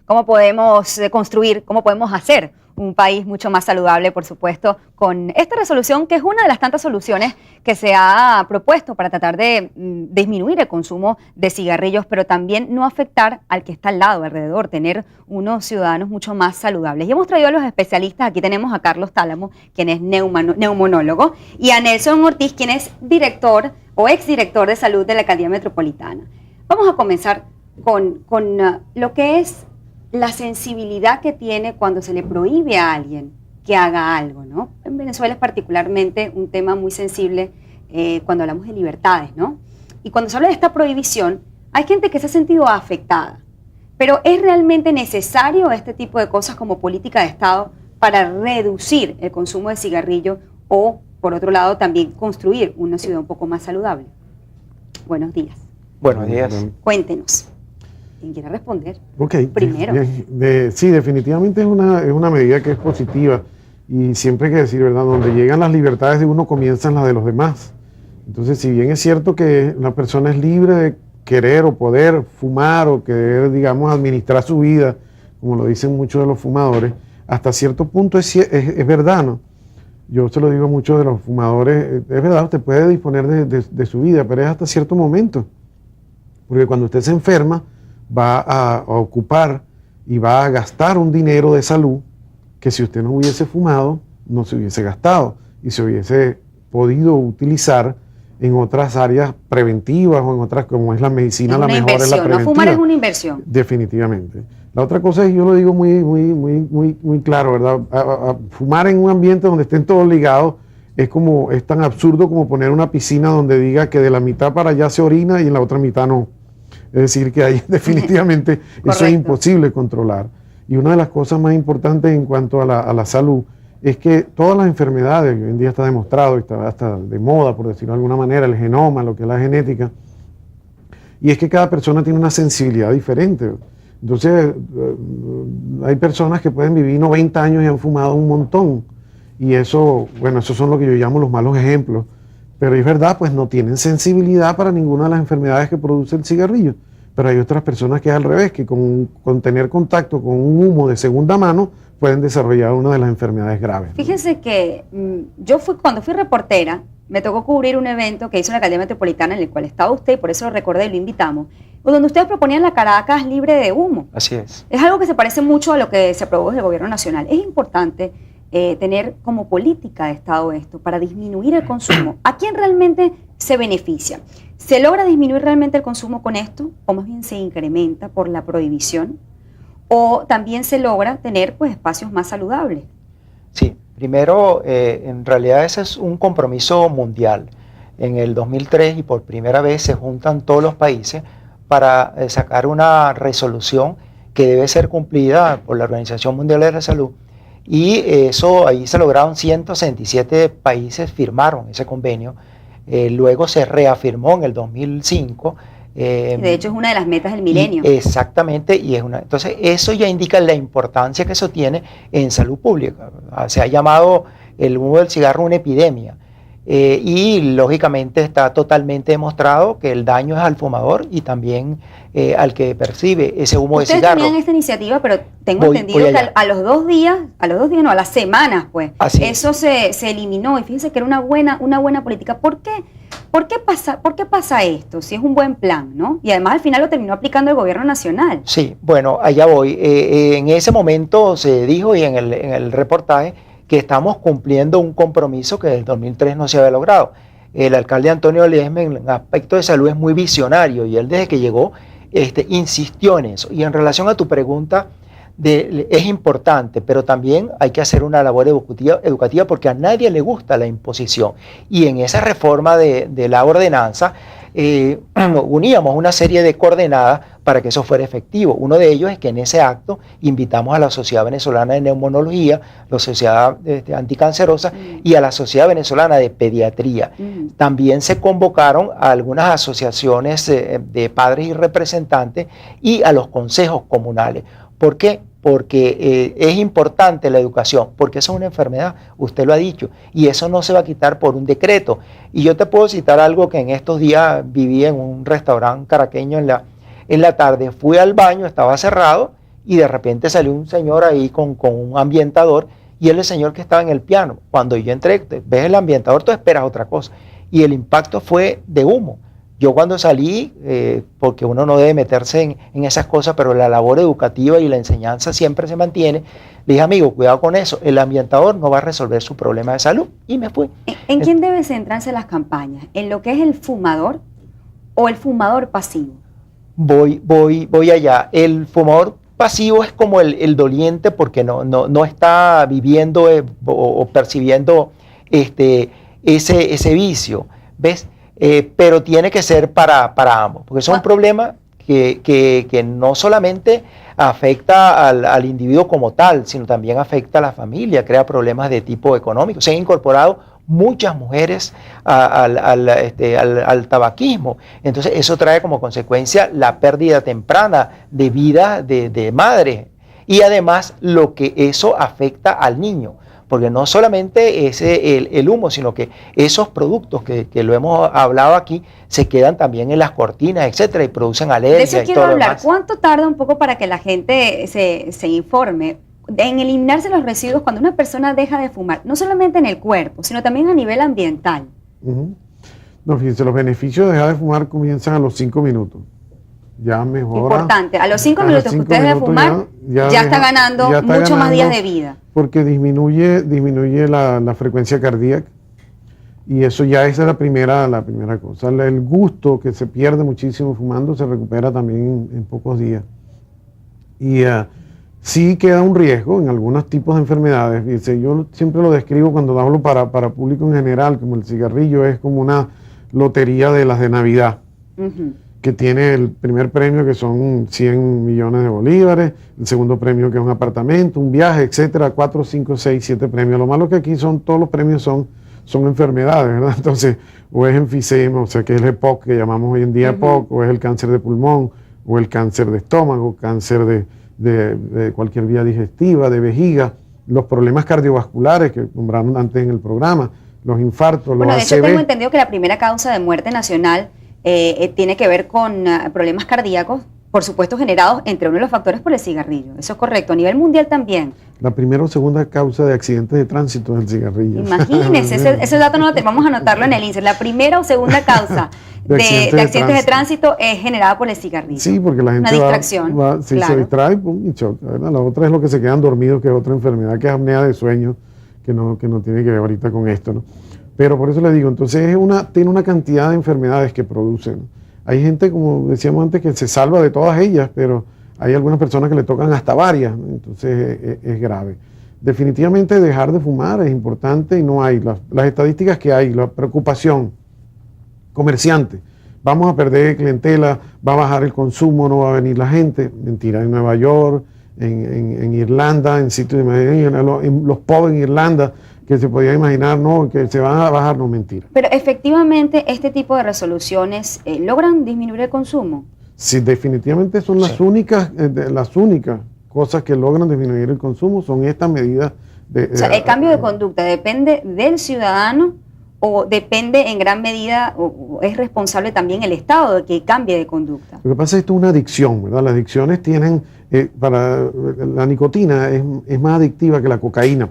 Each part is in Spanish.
cómo podemos construir, cómo podemos hacer un país mucho más saludable, por supuesto, con esta resolución que es una de las tantas soluciones que se ha propuesto para tratar de disminuir el consumo de cigarrillos, pero también no afectar al que está al lado, alrededor, tener unos ciudadanos mucho más saludables. Y hemos traído a los especialistas, aquí tenemos a Carlos Tálamo, quien es neumonólogo, y a Nelson Ortiz, quien es director o exdirector de salud de la Alcaldía Metropolitana. Vamos a comenzar con lo que es la sensibilidad que tiene cuando se le prohíbe a alguien que haga algo, ¿no? En Venezuela es particularmente un tema muy sensible cuando hablamos de libertades, ¿no? Y cuando se habla de esta prohibición, hay gente que se ha sentido afectada. Pero ¿es realmente necesario este tipo de cosas como política de Estado para reducir el consumo de cigarrillo o, por otro lado, también construir una ciudad un poco más saludable? Buenos días. Buenos días. Cuéntenos. ¿Quién quiera responder? Primero. Sí, definitivamente es una medida que es positiva y siempre hay que decir, ¿verdad? Donde llegan las libertades de uno, comienzan las de los demás. Entonces, si bien es cierto que la persona es libre de querer o poder fumar o querer, digamos, administrar su vida, como lo dicen muchos de los fumadores, hasta cierto punto es verdad, ¿no? Yo se lo digo a muchos de los fumadores, es verdad, usted puede disponer de su vida, pero es hasta cierto momento. Porque cuando usted se enferma, va a ocupar y va a gastar un dinero de salud que si usted no hubiese fumado, no se hubiese gastado y se hubiese podido utilizar en otras áreas preventivas o en otras, como es la medicina, la mejor es la preventiva. No fumar es una inversión. Definitivamente. La otra cosa es, yo lo digo muy claro, ¿verdad? Fumar en un ambiente donde estén todos ligados es tan absurdo como poner una piscina donde diga que de la mitad para allá se orina y en la otra mitad no. Es decir, que ahí definitivamente eso es imposible controlar. Y una de las cosas más importantes en cuanto a la salud es que todas las enfermedades, que hoy en día está demostrado, está hasta de moda, por decirlo de alguna manera, el genoma, lo que es la genética, y es que cada persona tiene una sensibilidad diferente. Entonces, hay personas que pueden vivir 90 años y han fumado un montón. Y eso, bueno, esos son lo que yo llamo los malos ejemplos. Pero es verdad, pues no tienen sensibilidad para ninguna de las enfermedades que produce el cigarrillo. Pero hay otras personas que es al revés, que con tener contacto con un humo de segunda mano pueden desarrollar una de las enfermedades graves. Fíjense que cuando fui reportera, me tocó cubrir un evento que hizo la Alcaldía Metropolitana en el cual estaba usted, y por eso lo recordé y lo invitamos, donde ustedes proponían la Caracas libre de humo. Así es. Es algo que se parece mucho a lo que se aprobó desde el Gobierno Nacional. Es importante tener como política de Estado esto para disminuir el consumo. ¿A quién realmente se beneficia? ¿Se logra disminuir realmente el consumo con esto? ¿O más bien se incrementa por la prohibición? ¿O también se logra tener pues espacios más saludables? Sí, primero, en realidad ese es un compromiso mundial. En el 2003 y por primera vez se juntan todos los países para sacar una resolución que debe ser cumplida por la Organización Mundial de la Salud. Y eso, ahí se lograron 167 países, firmaron ese convenio. Luego se reafirmó en el 2005. De hecho, es una de las metas del milenio. Exactamente, entonces eso ya indica la importancia que eso tiene en salud pública. Se ha llamado el humo del cigarro una epidemia. Y lógicamente está totalmente demostrado que el daño es al fumador y también al que percibe ese humo de cigarro. Ustedes tenían esta iniciativa, pero tengo entendido que a los dos días, no, a las semanas, pues, eso se eliminó. Y fíjense que era una buena política. ¿Por qué pasa esto? Si es un buen plan, ¿no? Y además al final lo terminó aplicando el Gobierno Nacional. Sí, bueno, allá voy. En ese momento se dijo, y en el reportaje, que estamos cumpliendo un compromiso que desde el 2003 no se había logrado. El alcalde Antonio Ledesma en aspecto de salud es muy visionario y él desde que llegó insistió en eso. Y en relación a tu pregunta, es importante, pero también hay que hacer una labor educativa porque a nadie le gusta la imposición. Y en esa reforma de la ordenanza uníamos una serie de coordenadas para que eso fuera efectivo. Uno de ellos es que en ese acto invitamos a la Sociedad Venezolana de Neumonología, la Sociedad Anticancerosa y a la Sociedad Venezolana de Pediatría. También se convocaron a algunas asociaciones de padres y representantes y a los consejos comunales. ¿Por qué? Porque es importante la educación, porque eso es una enfermedad, usted lo ha dicho, y eso no se va a quitar por un decreto. Y yo te puedo citar algo que en estos días viví en un restaurante caraqueño en la tarde, fui al baño, estaba cerrado, y de repente salió un señor ahí con un ambientador, y él el señor que estaba en el piano. Cuando yo entré, ves el ambientador, tú esperas otra cosa, y el impacto fue de humo. Yo cuando salí, porque uno no debe meterse en esas cosas, pero la labor educativa y la enseñanza siempre se mantiene, le dije, amigo, cuidado con eso, el ambientador no va a resolver su problema de salud, y me fui. ¿En quién deben centrarse las campañas? ¿En lo que es el fumador o el fumador pasivo? Voy allá. El fumador pasivo es como el doliente porque no está viviendo o percibiendo ese vicio, ¿ves? Pero tiene que ser para ambos, porque es un problema que no solamente afecta al individuo como tal, sino también afecta a la familia, crea problemas de tipo económico. Se han incorporado muchas mujeres al tabaquismo, entonces eso trae como consecuencia la pérdida temprana de vida de madre, y además lo que eso afecta al niño, porque no solamente es el humo, sino que esos productos que lo hemos hablado aquí se quedan también en las cortinas, etcétera, y producen alergias. De eso quiero hablar. ¿Cuánto tarda un poco para que la gente se informe en eliminarse los residuos cuando una persona deja de fumar? No solamente en el cuerpo, sino también a nivel ambiental. No, fíjense, los beneficios de dejar de fumar comienzan a los 5 minutos. Ya mejora. Importante, a los 5 minutos que usted deja de fumar, ya está ganando muchos más días de vida. Porque disminuye la frecuencia cardíaca, y eso ya esa es la primera cosa. El gusto que se pierde muchísimo fumando se recupera también en pocos días. Y sí queda un riesgo en algunos tipos de enfermedades. Dice, yo siempre lo describo cuando hablo para público en general, como el cigarrillo es como una lotería de las de Navidad. Que tiene el primer premio, que son 100 millones de bolívares, el segundo premio, que es un apartamento, un viaje, etcétera, 4, 5, 6, 7 premios. Lo malo que aquí todos los premios son enfermedades, ¿verdad? Entonces, o es enfisema, o sea, que es el EPOC, que llamamos hoy en día EPOC, o es el cáncer de pulmón, o el cáncer de estómago, cáncer de cualquier vía digestiva, de vejiga, los problemas cardiovasculares que nombraron antes en el programa, los infartos, los ACV. De hecho, tengo entendido que la primera causa de muerte nacional tiene que ver con problemas cardíacos, por supuesto generados, entre uno de los factores, por el cigarrillo. Eso es correcto. A nivel mundial también. La primera o segunda causa de accidentes de tránsito es el cigarrillo. Imagínense, ese dato no lo tenemos, vamos a anotarlo en el INSER. La primera o segunda causa de accidentes de tránsito es generada por el cigarrillo. Sí, porque la gente distracción, se distrae, pum, y choca, ¿verdad? La otra es lo que se quedan dormidos, que es otra enfermedad, que es apnea de sueño, que no tiene que ver ahorita con esto, ¿no? Pero por eso le digo, entonces tiene una cantidad de enfermedades que producen. Hay gente, como decíamos antes, que se salva de todas ellas, pero hay algunas personas que le tocan hasta varias, ¿no? Entonces es grave. Definitivamente dejar de fumar es importante, y no hay las estadísticas que hay, la preocupación, comerciante, vamos a perder clientela, va a bajar el consumo, no va a venir la gente. Mentira, en Nueva York, en Irlanda, en sitios en los pobres en Irlanda, que se podía imaginar, no, que se van a bajar, no, mentira. Pero efectivamente este tipo de resoluciones logran disminuir el consumo. Sí, definitivamente son las únicas cosas que logran disminuir el consumo, son estas medidas. O sea, el cambio de conducta depende del ciudadano, o depende en gran medida, o es responsable también el Estado de que cambie de conducta. Lo que pasa es que esto es una adicción, ¿verdad? Las adicciones tienen, la nicotina es más adictiva que la cocaína.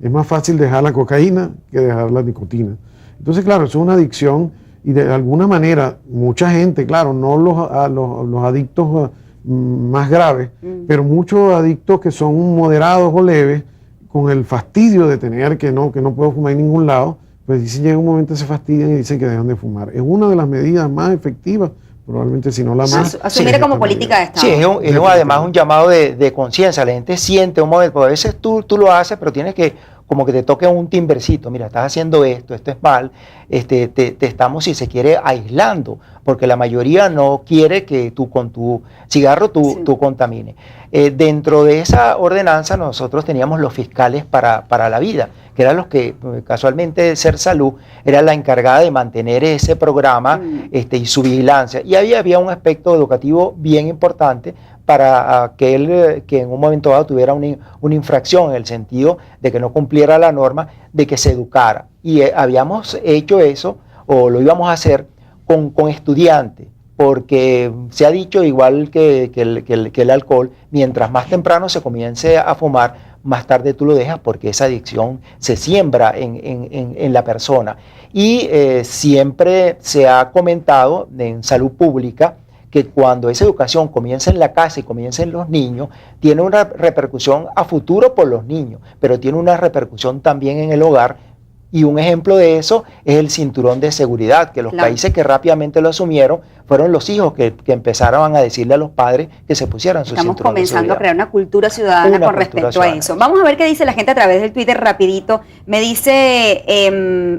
Es más fácil dejar la cocaína que dejar la nicotina. Entonces, claro, eso es una adicción, y de alguna manera mucha gente, claro, no los adictos más graves, pero muchos adictos que son moderados o leves, con el fastidio de tener que no puedo fumar en ningún lado, pues si llega un momento se fastidian y dicen que dejan de fumar. Es una de las medidas más efectivas, probablemente si no la más. Asumir como política de Estado. Sí, es además un llamado de conciencia. La gente siente un momento, porque a veces tú lo haces, pero tienes que, como que te toque un timbercito, mira, estás haciendo esto es mal, te estamos, si se quiere, aislando, porque la mayoría no quiere que tú con tu cigarro tú contamines. Dentro de esa ordenanza nosotros teníamos los fiscales para la vida, que eran los que casualmente Ser Salud era la encargada de mantener ese programa y su vigilancia. Y ahí había un aspecto educativo bien importante para aquel que en un momento dado tuviera una infracción, en el sentido de que no cumpliera la norma, de que se educara. Y habíamos hecho eso, o lo íbamos a hacer, con estudiantes, porque se ha dicho, igual que el alcohol, mientras más temprano se comience a fumar, más tarde tú lo dejas, porque esa adicción se siembra en la persona. Y siempre se ha comentado en salud pública que cuando esa educación comienza en la casa y comienza en los niños, tiene una repercusión a futuro por los niños, pero tiene una repercusión también en el hogar. Y un ejemplo de eso es el cinturón de seguridad, que los países que rápidamente lo asumieron fueron los hijos que empezaron a decirle a los padres que se pusieran su cinturón de seguridad. Estamos comenzando a crear una cultura ciudadana con respecto a eso. Vamos a ver qué dice la gente a través del Twitter rapidito. Me dice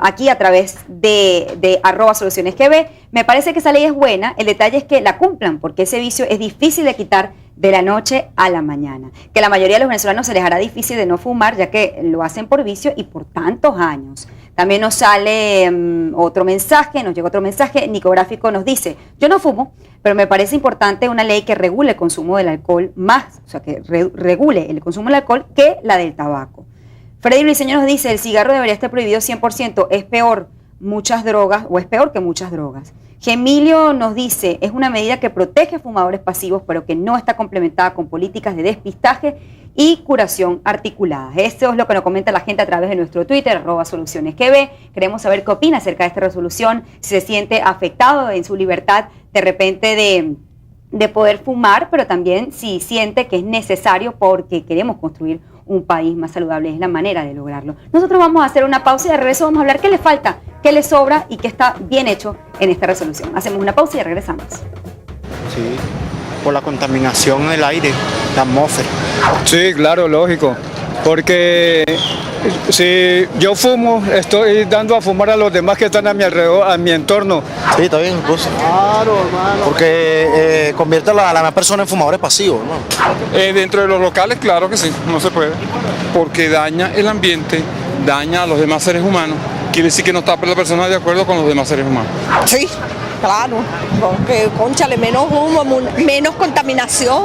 aquí a través de @solucionesqb, me parece que esa ley es buena, el detalle es que la cumplan, porque ese vicio es difícil de quitar de la noche a la mañana. Que la mayoría de los venezolanos se les hará difícil de no fumar, ya que lo hacen por vicio y por tantos años. También nos sale otro mensaje, nos llega otro mensaje, Nicográfico nos dice, yo no fumo, pero me parece importante una ley que regule el consumo del alcohol más, o sea, que regule el consumo del alcohol que la del tabaco. Freddy Luiseño nos dice, el cigarro debería estar prohibido 100%, es peor que muchas drogas. Gemilio nos dice, es una medida que protege a fumadores pasivos, pero que no está complementada con políticas de despistaje y curación articulada. Esto es lo que nos comenta la gente a través de nuestro Twitter, @solucionesqb. Queremos saber qué opina acerca de esta resolución, si se siente afectado en su libertad de repente de poder fumar, pero también si siente que es necesario porque queremos construir un país más saludable, es la manera de lograrlo. Nosotros vamos a hacer una pausa y de regreso vamos a hablar qué le falta, qué le sobra y qué está bien hecho en esta resolución. Hacemos una pausa y regresamos. Sí, por la contaminación del aire, la atmósfera. Sí, claro, lógico, porque si yo fumo, estoy dando a fumar a los demás que están a mi alrededor, a mi entorno. Sí, está bien, incluso. Claro, hermano. Porque convierte a la persona en fumadores pasivos, ¿no? Dentro de los locales, claro que sí, no se puede, porque daña el ambiente, daña a los demás seres humanos. Quiere decir que no está la persona de acuerdo con los demás seres humanos. Sí, claro, porque, cónchale, menos humo, menos contaminación.